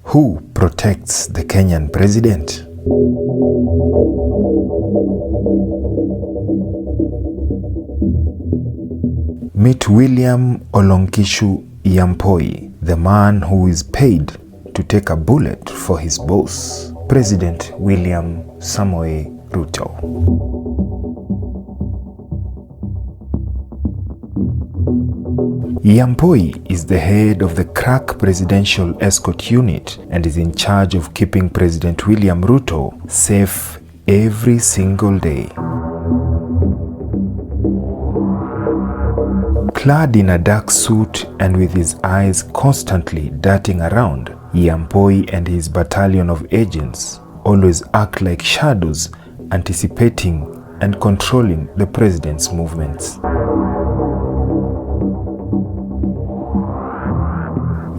Who protects the Kenyan president? Meet William Oloonkishu Yiampoy, the man who is paid to take a bullet for his boss, President William Samoei Ruto. Yiampoy is the head of the crack presidential escort unit and is in charge of keeping President William Ruto safe every single day. Clad in a dark suit and with his eyes constantly darting around, Yiampoy and his battalion of agents always act like shadows, anticipating and controlling the president's movements.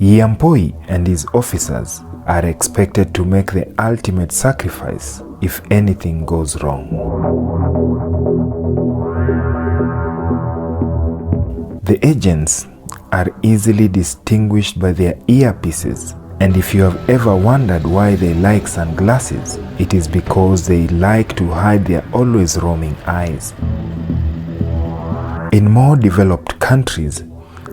Yiampoy and his officers are expected to make the ultimate sacrifice if anything goes wrong. The agents are easily distinguished by their earpieces, and if you have ever wondered why they like sunglasses, it is because they like to hide their always roaming eyes. In more developed countries,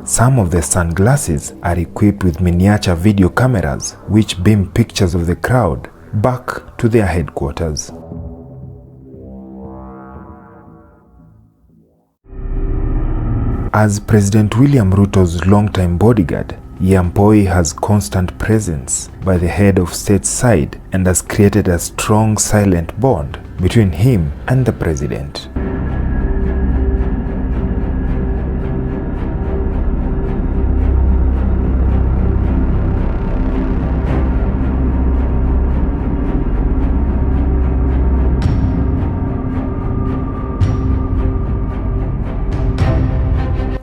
some of the sunglasses are equipped with miniature video cameras which beam pictures of the crowd back to their headquarters. As President William Ruto's longtime bodyguard, Yiampoy has constant presence by the head of state's side and has created a strong silent bond between him and the president.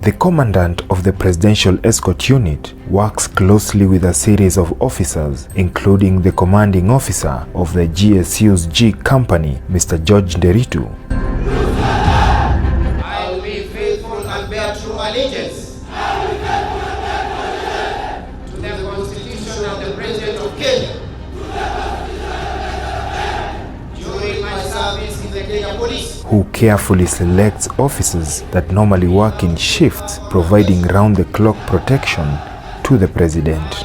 The commandant of the Presidential Escort Unit works closely with a series of officers, including the commanding officer of the GSU's G Company, Mr. George Nderitu. I will be faithful and bear true allegiance to the Constitution of the President of Kenya during my service in the Kenya Police, who carefully selects officers that normally work in shifts, providing round-the-clock protection to the president.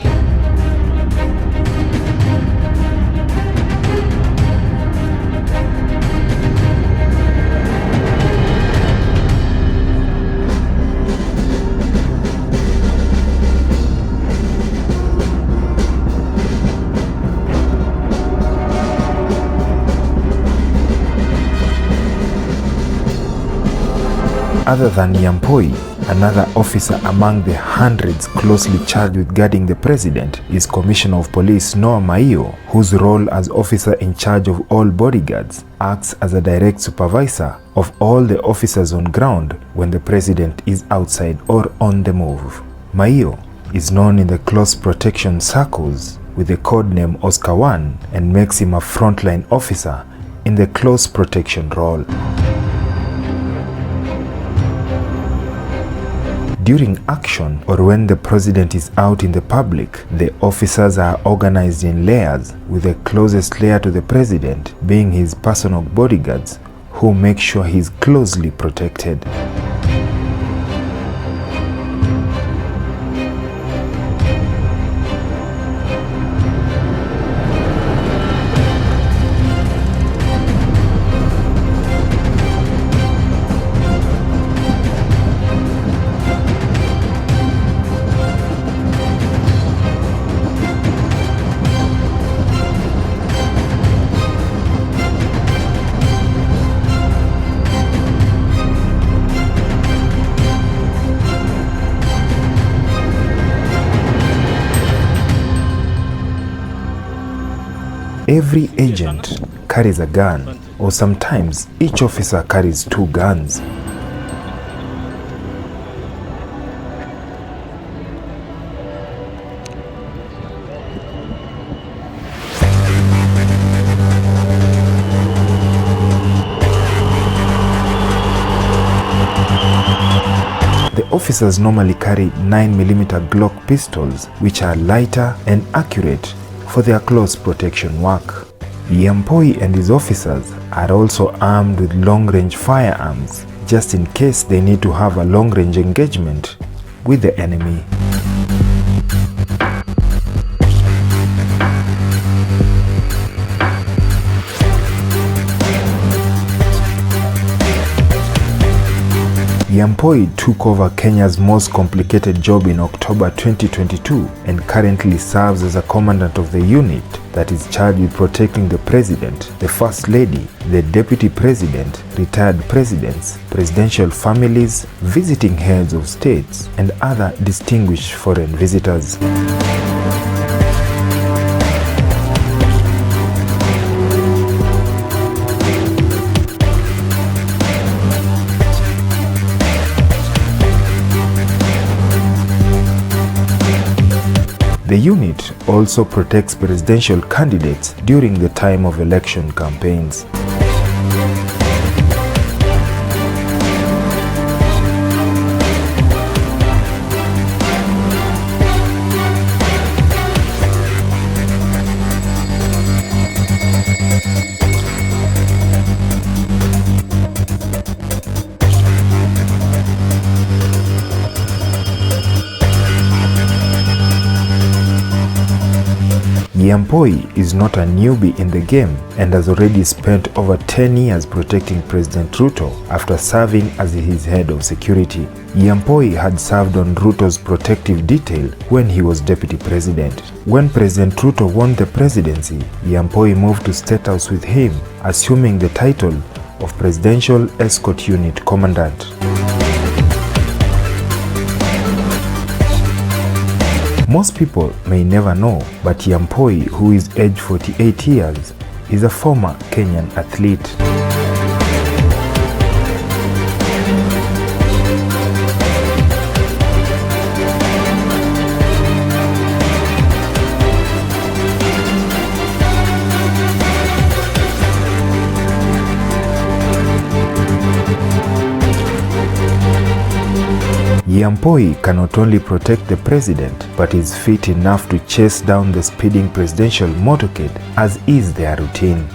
Other than Yiampoy, another officer among the hundreds closely charged with guarding the president is Commissioner of Police Noah Maiyo, whose role as officer in charge of all bodyguards acts as a direct supervisor of all the officers on ground when the president is outside or on the move. Maiyo is known in the close protection circles with the codename Oscar 1 and makes him a frontline officer in the close protection role. During action or when the president is out in the public, the officers are organized in layers, with the closest layer to the president being his personal bodyguards, who make sure he is closely protected. Every agent carries a gun, or sometimes each officer carries 2 guns. The officers normally carry 9mm Glock pistols, which are lighter and accurate for their close protection work. Yiampoy and his officers are also armed with long-range firearms, just in case they need to have a long-range engagement with the enemy. Yiampoy took over Kenya's most complicated job in October 2022 and currently serves as a commandant of the unit that is charged with protecting the president, the first lady, the deputy president, retired presidents, presidential families, visiting heads of states, and other distinguished foreign visitors. The unit also protects presidential candidates during the time of election campaigns. Yiampoy is not a newbie in the game and has already spent over 10 years protecting President Ruto after serving as his head of security. Yiampoy had served on Ruto's protective detail when he was deputy president. When President Ruto won the presidency, Yiampoy moved to State House with him, assuming the title of Presidential Escort Unit Commandant. Most people may never know, but Yiampoy, who is aged 48 years, is a former Kenyan athlete. Yiampoy can not only protect the president, but is fit enough to chase down the speeding presidential motorcade, as is their routine.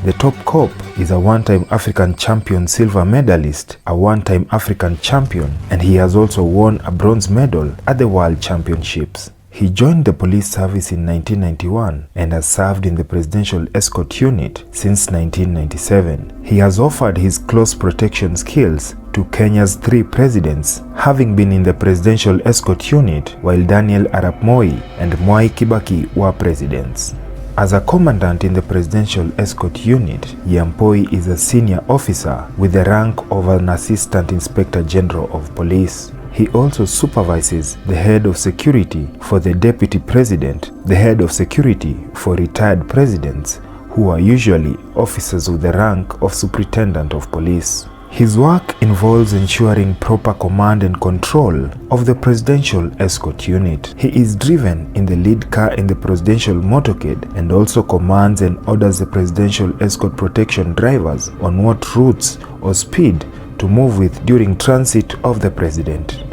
The top cop is a one-time African champion silver medalist, a one-time African champion, and he has also won a bronze medal at the World Championships. He joined the police service in 1991 and has served in the Presidential Escort Unit since 1997. He has offered his close protection skills to Kenya's 3 presidents, having been in the Presidential Escort Unit while Daniel Arap Moi and Mwai Kibaki were presidents. As a commandant in the Presidential Escort Unit, Yiampoy is a senior officer with the rank of an Assistant Inspector General of Police. He also supervises the head of security for the deputy president, the head of security for retired presidents, who are usually officers with the rank of Superintendent of Police. His work involves ensuring proper command and control of the Presidential Escort Unit. He is driven in the lead car in the Presidential Motorcade and also commands and orders the Presidential Escort protection drivers on what routes or speed to move with during transit of the President.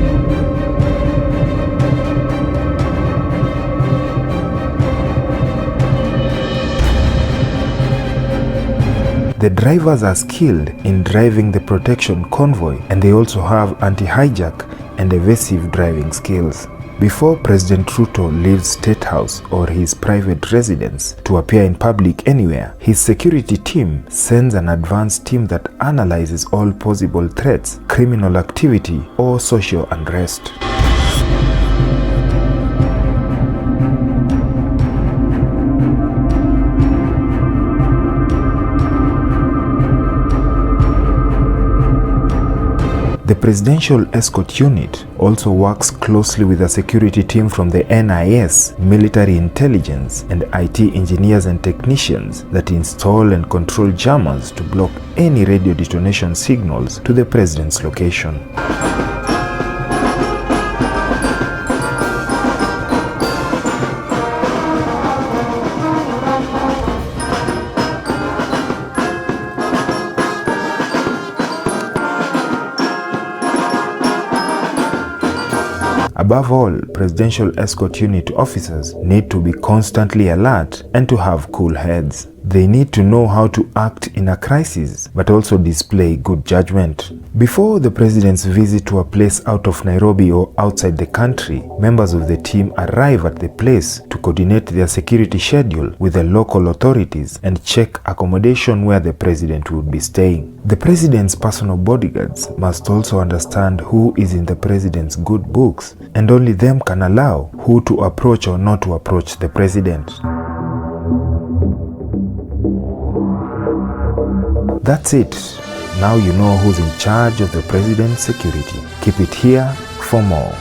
The drivers are skilled in driving the protection convoy, and they also have anti-hijack and evasive driving skills. Before President Ruto leaves State House or his private residence to appear in public anywhere, his security team sends an advanced team that analyzes all possible threats, criminal activity, or social unrest. The Presidential Escort Unit also works closely with a security team from the NIS, military intelligence, and IT engineers and technicians that install and control jammers to block any radio detonation signals to the President's location. A Above all, presidential escort unit officers need to be constantly alert and to have cool heads. They need to know how to act in a crisis, but also display good judgment. Before the president's visit to a place out of Nairobi or outside the country, members of the team arrive at the place to coordinate their security schedule with the local authorities and check accommodation where the president would be staying. The president's personal bodyguards must also understand who is in the president's good books, and only them can allow who to approach or not to approach the president. That's it. Now you know who's in charge of the president's security. Keep it here for more.